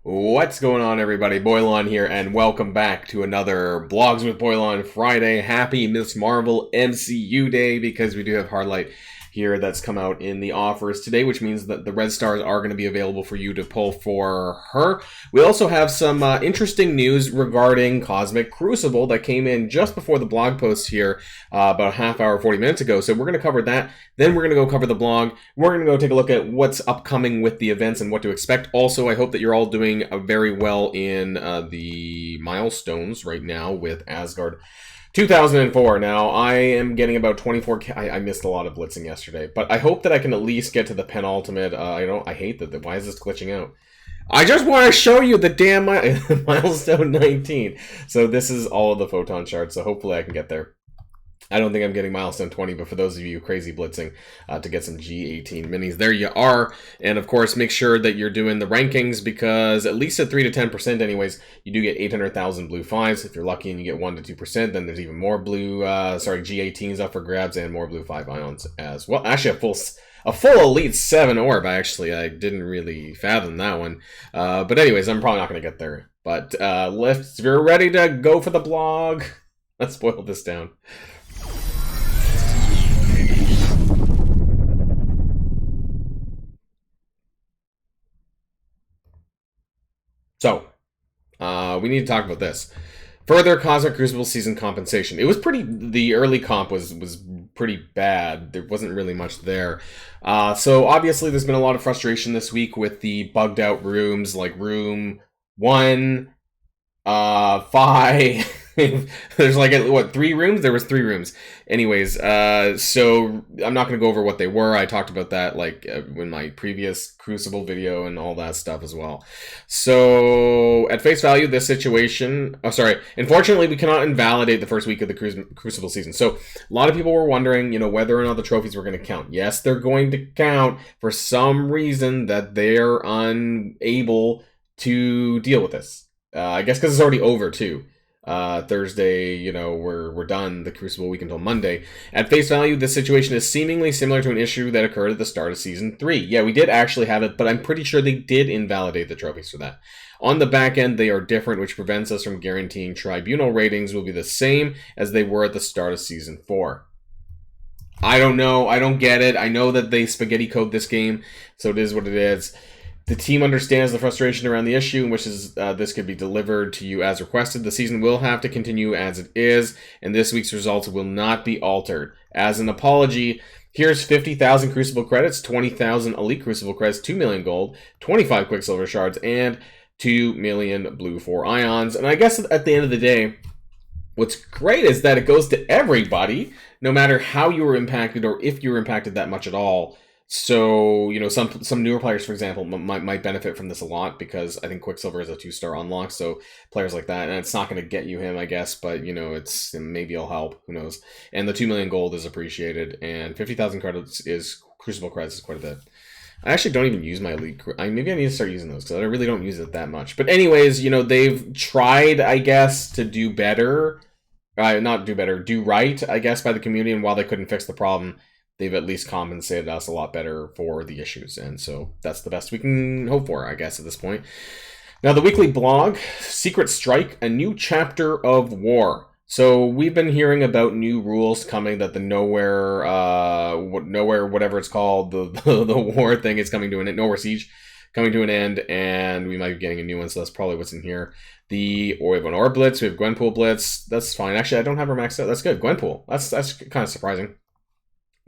What's going on, everybody? Boilon here, and welcome back to another Blogs with Boilon Friday. Happy Miss Marvel MCU Day, because we do have Hardlight here that's come out in the offers today, which means that the Red Stars are going to be available for you to pull for her. We also have some interesting news regarding Cosmic Crucible that came in just before the blog post here about a half hour, 40 minutes ago. So we're going to cover that. Then we're going to go cover the blog. We're going to go take a look at what's upcoming with the events and what to expect. Also, I hope that you're all doing very well in the Milestones right now with Asgard 2004. Now, I am getting about 24. I missed a lot of blitzing yesterday, but I hope that I can at least get to the penultimate. I hate that. Why is this glitching out? I just want to show you the damn milestone 19. So this is all of the photon shards. So hopefully I can get there. I don't think I'm getting milestone 20, but for those of you crazy blitzing to get some G18 minis, there you are. And of course, make sure that you're doing the rankings, because at least at 3 to 10% anyways, you do get 800,000 blue 5s. If you're lucky and you get 1 to 2%, then there's even more blue, G18s up for grabs and more blue 5 ions as well. Actually, a full Elite 7 orb, actually. I didn't really fathom that one. But anyways, I'm probably not going to get there. But if you're ready to go for the blog, let's boil this down. So, we need to talk about this. Further Cosmic Crucible season compensation. It was the early comp was pretty bad. There wasn't really much there. So obviously there's been a lot of frustration this week with the bugged out rooms, like room 1, 5... There's like, what, 3 rooms? There was 3 rooms. Anyways, so I'm not going to go over what they were. I talked about that like in my previous Crucible video and all that stuff as well. So at face value, this situation... Unfortunately, we cannot invalidate the first week of the Crucible season. So a lot of people were wondering, whether or not the trophies were going to count. Yes, they're going to count for some reason that they're unable to deal with this. I guess because it's already over, too. Thursday, we're done the Crucible week until Monday. At face value, this situation is seemingly similar to an issue that occurred at the start of Season 3. Yeah, we did actually have it, but I'm pretty sure they did invalidate the trophies for that. On the back end, they are different, which prevents us from guaranteeing Tribunal ratings will be the same as they were at the start of Season 4. I don't know. I don't get it. I know that they spaghetti code this game, so it is what it is. The team understands the frustration around the issue and wishes this could be delivered to you as requested. The season will have to continue as it is, and this week's results will not be altered. As an apology, here's 50,000 Crucible credits, 20,000 Elite Crucible credits, 2 million gold, 25 Quicksilver shards, and 2 million blue 4 ions. And I guess at the end of the day, what's great is that it goes to everybody, no matter how you were impacted or if you were impacted that much at all. So, some newer players, for example, might benefit from this a lot, because I think Quicksilver is a 2-star unlock, so players like that, and it's not going to get you him, I guess, but, maybe it'll help, who knows. And the 2 million gold is appreciated, and 50,000 credits Crucible credits is quite a bit. I actually don't even use my Elite, maybe I need to start using those, because I really don't use it that much. But anyways, they've tried, I guess, to do better, do right, I guess, by the community, and while they couldn't fix the problem, they've at least compensated us a lot better for the issues. And so that's the best we can hope for, I guess, at this point. Now, the weekly blog, Secret Strike, a new chapter of war. So we've been hearing about new rules coming, that the nowhere, whatever it's called, the war thing is coming to an end, Nowhere Siege coming to an end, and we might be getting a new one, so that's probably what's in here. We have an Orb Blitz, we have Gwenpool Blitz, that's fine. Actually, I don't have her maxed out, that's good. Gwenpool, that's kind of surprising.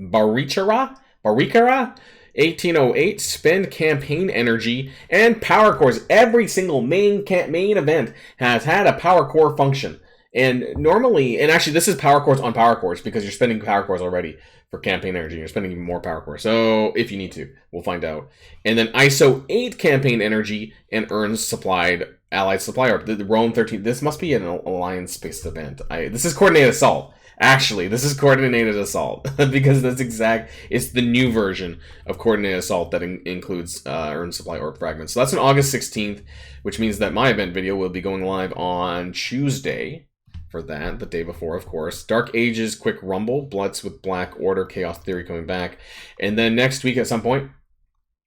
Barikara, 1808, spend campaign energy, and power cores. Every single main event has had a power core function. And normally, and actually this is power cores on power cores, because you're spending power cores already for campaign energy. You're spending even more power cores. So if you need to, we'll find out. And then ISO 8 campaign energy and earns supplied allied supply orb. The Rome 13, this must be an alliance-based event. This is coordinated assault. Actually, this is Coordinated Assault, because it's the new version of Coordinated Assault that includes Earn Supply Orb Fragments. So that's on August 16th, which means that my event video will be going live on Tuesday for that, the day before, of course. Dark Ages, Quick Rumble, Bloods with Black Order, Chaos Theory coming back. And then next week at some point,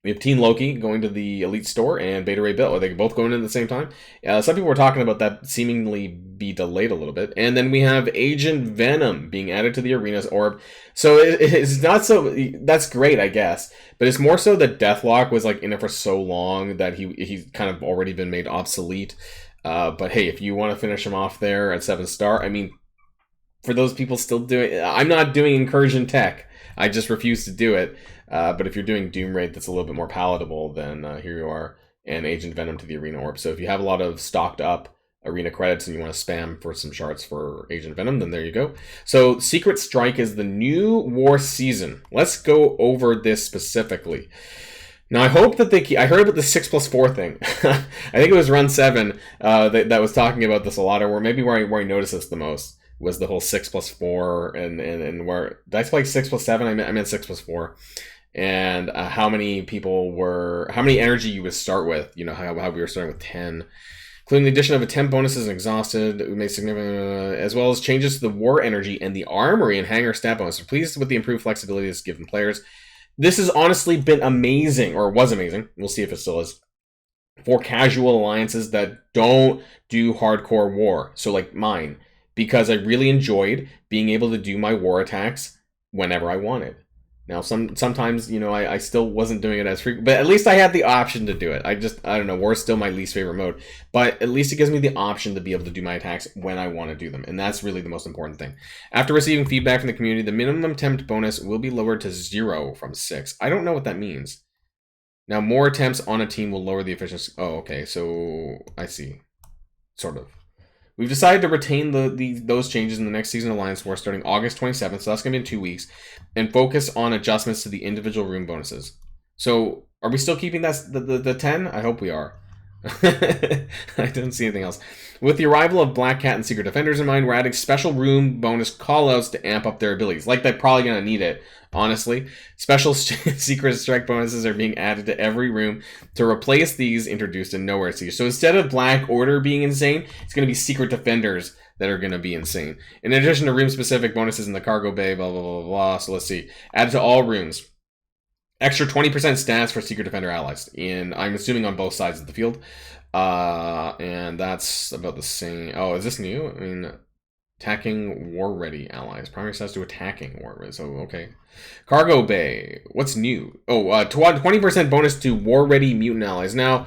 We have Teen Loki going to the Elite Store and Beta Ray Bill. Are they both going in at the same time? Some people were talking about that seemingly be delayed a little bit. And then we have Agent Venom being added to the Arena's Orb. So it's not so... That's great, I guess. But it's more so that Deathlock was like in it for so long that he's kind of already been made obsolete. But hey, if you want to finish him off there at 7-star, I mean, for those people still doing... I'm not doing Incursion Tech. I just refuse to do it. But if you're doing Doom Raid that's a little bit more palatable, then here you are, and Agent Venom to the Arena Orb. So if you have a lot of stocked up Arena credits and you want to spam for some shards for Agent Venom, then there you go. So Secret Strike is the new war season. Let's go over this specifically. Now I hope that they keep... I heard about the 6+4 thing. I think it was Run 7 that was talking about this a lot, or maybe where I noticed this the most was the whole 6+4 and where... Did I play 6+7? I meant 6+4. And how many energy you would start with, you know, how we were starting with 10, including the addition of a 10 bonuses and exhausted, we made significant, as well as changes to the war energy and the armory and hangar stat bonus. So pleased with the improved flexibility that's given players. This has honestly been amazing, or was amazing. We'll see if it still is, for casual alliances that don't do hardcore war. So like mine, because I really enjoyed being able to do my war attacks whenever I wanted. Now, sometimes, you know, I still wasn't doing it as frequent, but at least I had the option to do it. I don't know, war's still my least favorite mode, but at least it gives me the option to be able to do my attacks when I want to do them, and that's really the most important thing. After receiving feedback from the community, the minimum attempt bonus will be lowered to 0 from 6. I don't know what that means. Now, more attempts on a team will lower the efficiency. Oh, okay, so I see. Sort of. We've decided to retain those changes in the next season of Alliance War starting August 27th, so that's going to be in 2 weeks, and focus on adjustments to the individual room bonuses. So, are we still keeping that the 10? I hope we are. I didn't see anything else. With the arrival of Black Cat and Secret Defenders in mind, we're adding special room bonus callouts to amp up their abilities. Like, they're probably going to need it, honestly. Special Secret Strike bonuses are being added to every room to replace these introduced in Nowhere Siege. So instead of Black Order being insane, it's going to be Secret Defenders that are going to be insane. In addition to room-specific bonuses in the cargo bay, blah, blah, blah, blah. So let's see. Added to all rooms. Extra 20% stats for Secret Defender allies, I'm assuming on both sides of the field. And that's about the same. Oh, is this new? I mean, attacking war-ready allies. Primary stats to attacking war-ready. So, okay. Cargo Bay. What's new? Oh, 20% bonus to war-ready mutant allies. Now,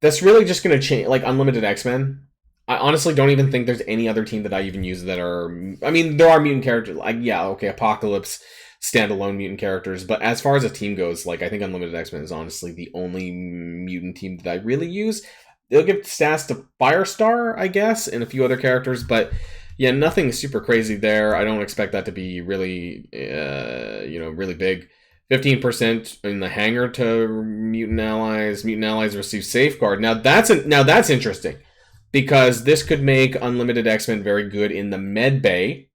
that's really just going to change, like Unlimited X-Men. I honestly don't even think there's any other team that I even use that are... I mean, there are mutant characters. Like, yeah, okay, Apocalypse... standalone mutant characters, but as far as a team goes, like I think Unlimited X-Men is honestly the only mutant team that I really use. They'll give stats to Firestar, I guess, and a few other characters, but yeah, nothing super crazy there. I don't expect that to be really, really big. 15% in the hangar to mutant allies. Mutant allies receive safeguard. Now that's interesting, because this could make Unlimited X-Men very good in the med bay.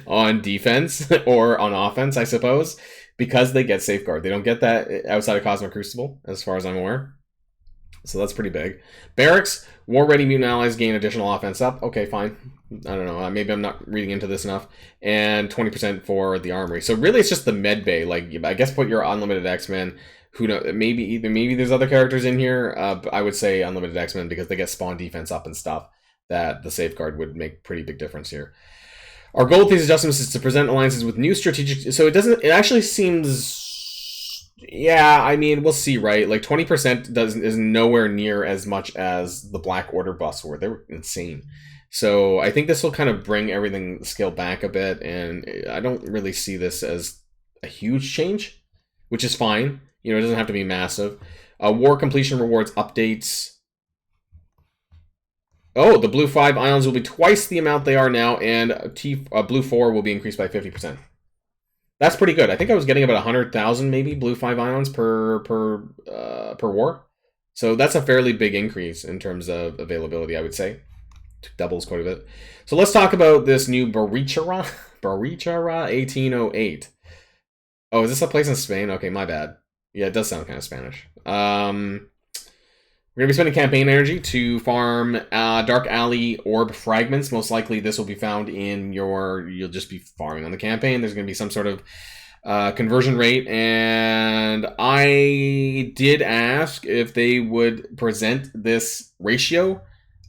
On defense or on offense, I suppose, because they get safeguard. They don't get that outside of Cosmic Crucible, as far as I'm aware. So that's pretty big. Barracks, war-ready mutant allies gain additional offense up. Okay, fine. I don't know. Maybe I'm not reading into this enough. And 20% for the armory. So really, it's just the med bay. Like, I guess put your Unlimited X-Men. Who knows? Maybe there's other characters in here. But I would say Unlimited X-Men because they get spawn defense up and stuff. That the safeguard would make pretty big difference here. Our goal with these adjustments is to present alliances with new strategic... So it actually seems... Yeah, I mean, we'll see, right? Like, 20% is nowhere near as much as the Black Order buffs were. They were insane. So I think this will kind of bring everything scale back a bit, and I don't really see this as a huge change, which is fine. You know, it doesn't have to be massive. War completion rewards updates... Oh, the blue 5 ions will be twice the amount they are now, and blue 4 will be increased by 50%. That's pretty good. I think I was getting about 100,000 maybe blue 5 ions per war. So that's a fairly big increase in terms of availability, I would say. Doubles quite a bit. So let's talk about this new Barichara 1808. Oh, is this a place in Spain? Okay, my bad. Yeah, it does sound kind of Spanish. We're going to be spending campaign energy to farm Dark Alley Orb fragments. Most likely this will be found in you'll just be farming on the campaign. There's going to be some sort of conversion rate, and I did ask if they would present this ratio,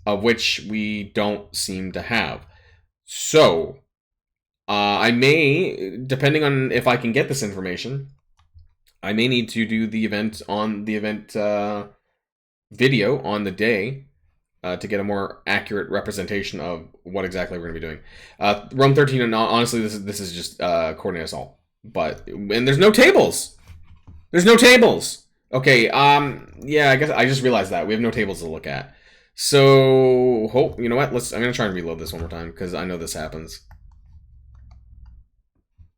of which we don't seem to have. So, I may, depending on if I can get this information, I may need to do the event on the event video on the day to get a more accurate representation of what exactly we're going to be doing. Rome 13, and honestly, this is just coordinate us all. And there's no tables. There's no tables. Okay. Yeah. I guess I just realized that we have no tables to look at. So, you know what? I'm gonna try and reload this one more time because I know this happens.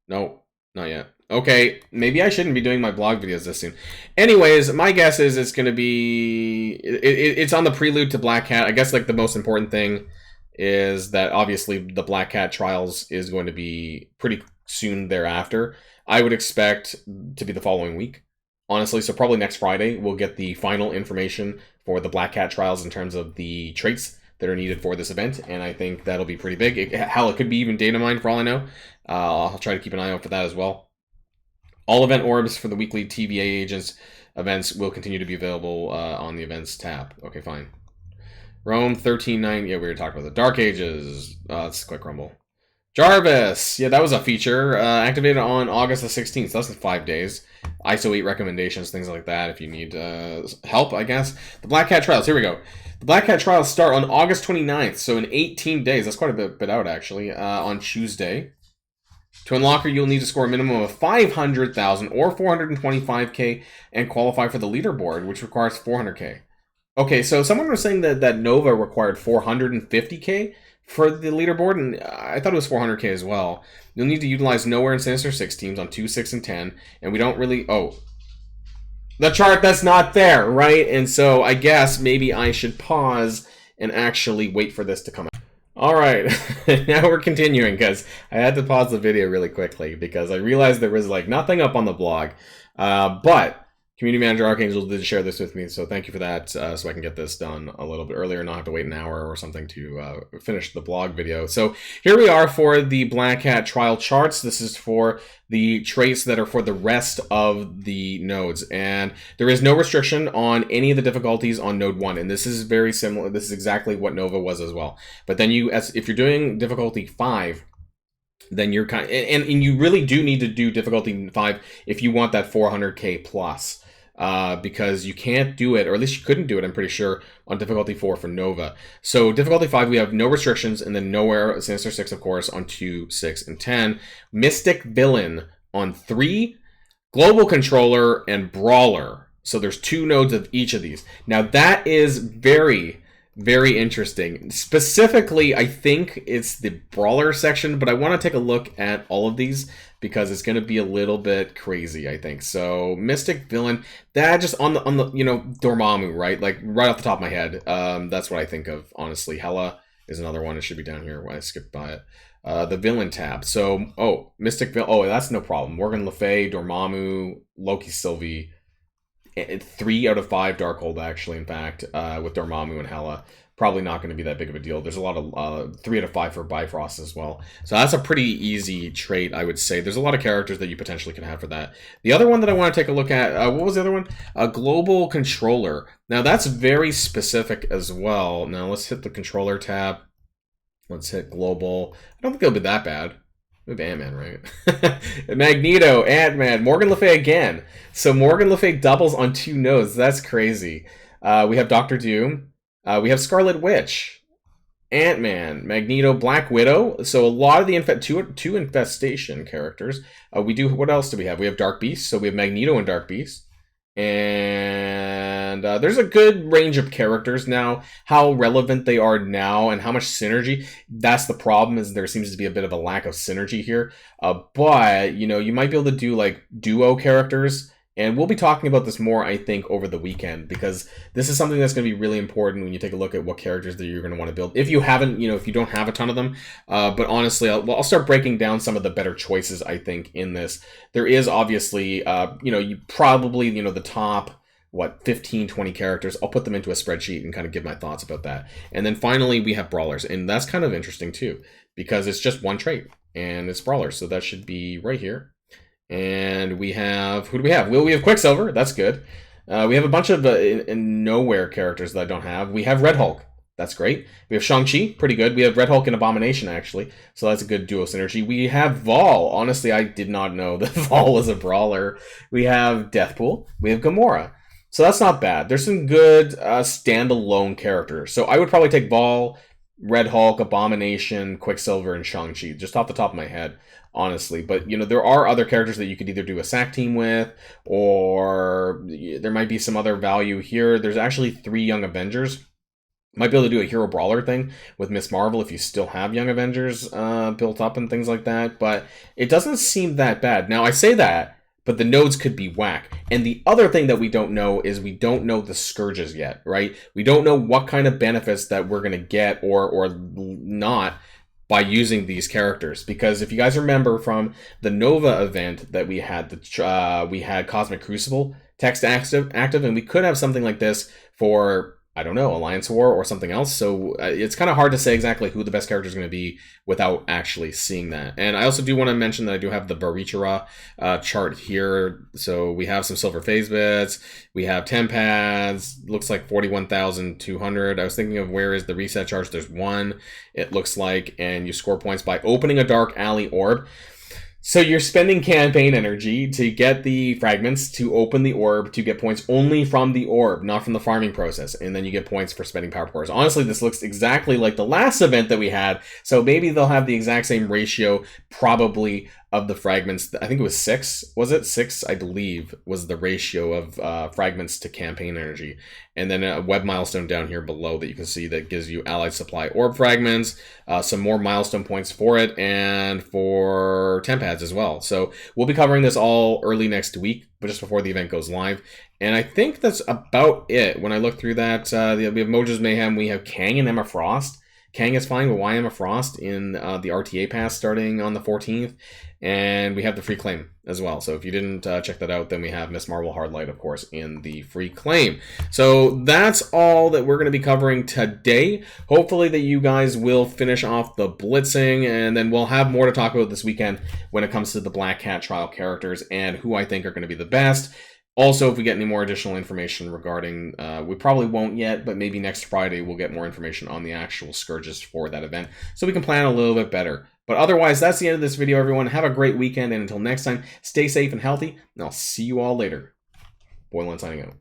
No, not yet. Okay, maybe I shouldn't be doing my blog videos this soon. Anyways, my guess is it's gonna be it's on the prelude to Black Cat. I guess like the most important thing is that obviously the Black Cat trials is going to be pretty soon thereafter. I would expect to be the following week, honestly. So probably next Friday we'll get the final information for the Black Cat trials in terms of the traits that are needed for this event, and I think that'll be pretty big. It could be even data mined for all I know. I'll try to keep an eye out for that as well. All event orbs for the weekly TVA agents events will continue to be available on the events tab. Okay, fine. Rome 13.9. Yeah, we were talking about the Dark Ages. Let's quick rumble. Jarvis. Yeah, that was a feature. Activated on August the 16th. So that's in 5 days. ISO 8 recommendations, things like that if you need help, I guess. The Black Cat Trials. Here we go. The Black Cat Trials start on August 29th. So in 18 days. That's quite a bit out, actually. On Tuesday. To unlock her, you'll need to score a minimum of 500,000 or 425k and qualify for the leaderboard, which requires 400k. Okay, so someone was saying that Nova required 450k for the leaderboard, and I thought it was 400k as well. You'll need to utilize Nowhere and Sinister 6 teams on 2, 6, and 10, and we don't really... Oh. The chart that's not there, right? And so I guess maybe I should pause and actually wait for this to come out. All right, now we're continuing because I had to pause the video really quickly because I realized there was like nothing up on the blog. But Community Manager Archangel did share this with me, so thank you for that, so I can get this done a little bit earlier and not have to wait an hour or something to finish the blog video. So here we are for the Black Hat trial charts. This is for the traits that are for the rest of the nodes, and there is no restriction on any of the difficulties on node 1, and this is very similar. This is exactly what Nova was as well. But then if you're doing difficulty 5, then you're and you really do need to do difficulty 5 if you want that 400k plus. Because you can't do it, or at least you couldn't do it, I'm pretty sure, on difficulty 4 for Nova. So difficulty 5, we have no restrictions, and then Nowhere, Sinister 6, of course, on 2, 6, and 10. Mystic Villain on 3, Global Controller, and Brawler. So there's 2 nodes of each of these. Now that is very, very interesting. Specifically, I think it's the Brawler section, but I want to take a look at all of these because it's going to be a little bit crazy, I think. So Mystic Villain, that just on the Dormammu, right? Like right off the top of my head, that's what I think of, honestly. Hela is another one. It should be down here when I skipped by it. The Villain tab. So, Mystic Villain. Oh, that's no problem. Morgan Le Fay, Dormammu, Loki Sylvie. 3 out of 5 Darkhold, actually, in fact, with Dormammu and Hela. Probably not going to be that big of a deal. There's a lot of 3 out of 5 for Bifrost as well. So that's a pretty easy trait, I would say. There's a lot of characters that you potentially can have for that. The other one that I want to take a look at, what was the other one? A Global Controller. Now that's very specific as well. Now let's hit the Controller tab. Let's hit Global. I don't think it'll be that bad. We have Ant-Man, right? Magneto, Ant-Man, Morgan Le Fay again. So Morgan Le Fay doubles on 2 nodes. That's crazy. We have Doctor Doom. We have Scarlet Witch, Ant-Man, Magneto, Black Widow. So a lot of the two Infestation characters. What else do we have? We have Dark Beast. So we have Magneto and Dark Beast. And there's a good range of characters now. How relevant they are now and how much synergy, that's the problem, is there seems to be a bit of a lack of synergy here. But, you might be able to do like duo characters. And we'll be talking about this more, I think, over the weekend, because this is something that's going to be really important when you take a look at what characters that you're going to want to build. If you haven't, if you don't have a ton of them. But honestly, I'll start breaking down some of the better choices, I think, in this. There is obviously, you probably, the top, 15, 20 characters. I'll put them into a spreadsheet and kind of give my thoughts about that. And then finally, we have Brawlers. And that's kind of interesting, too, because it's just one trait, and it's Brawlers. So that should be right here. And we have, who do we have? Well, we have Quicksilver. That's good. We have a bunch of in nowhere characters that I don't have. We have Red Hulk. That's great. We have Shang-Chi. Pretty good. We have Red Hulk and Abomination, actually. So that's a good duo synergy. We have Vol. Honestly, I did not know that Vol was a brawler. We have Deathpool. We have Gamora. So that's not bad. There's some good standalone characters. So I would probably take Vol, Red Hulk, Abomination, Quicksilver, and Shang-Chi, just off the top of my head, honestly. But, there are other characters that you could either do a SAC team with, or there might be some other value here. There's actually 3 Young Avengers. Might be able to do a hero brawler thing with Miss Marvel if you still have Young Avengers built up and things like that. But it doesn't seem that bad. Now, I say that, but the nodes could be whack. And the other thing that we don't know is we don't know the Scourges yet, right? We don't know what kind of benefits that we're going to get or not by using these characters. Because if you guys remember from the Nova event that we had, we had Cosmic Crucible text active, and we could have something like this for, I don't know, Alliance War or something else. So it's kind of hard to say exactly who the best character is going to be without actually seeing that. And I also do want to mention that I do have the Barichara chart here. So we have some silver phase bits. We have 10 pads. Looks like 41,200. I was thinking of where is the reset charge. There's one, it looks like, and you score points by opening a Dark Alley Orb. So you're spending campaign energy to get the fragments, to open the orb, to get points only from the orb, not from the farming process. And then you get points for spending power cores. Honestly, this looks exactly like the last event that we had. So maybe they'll have the exact same ratio, probably, of the fragments. I think it was 6. Was it 6? I believe was the ratio of fragments to campaign energy. And then a web milestone down here below that you can see that gives you allied supply orb fragments, some more milestone points for it, and for 10 pads as well. So we'll be covering this all early next week, but just before the event goes live. And I think that's about it. When I look through that, we have Mojo's Mayhem, we have Kang and Emma Frost. Kang is fine, but why Emma Frost in the RTA pass starting on the 14th? And we have the free claim as well. So if you didn't check that out, then we have Miss Marvel Hardlight, of course, in the free claim. So that's all that we're going to be covering today. Hopefully that you guys will finish off the blitzing, and then we'll have more to talk about this weekend when it comes to the Black Cat trial characters and who I think are going to be the best. Also, if we get any more additional information regarding, we probably won't yet, but maybe next Friday we'll get more information on the actual Scourges for that event, so we can plan a little bit better. But otherwise, that's the end of this video, everyone. Have a great weekend, and until next time, stay safe and healthy, and I'll see you all later. Boilon signing out.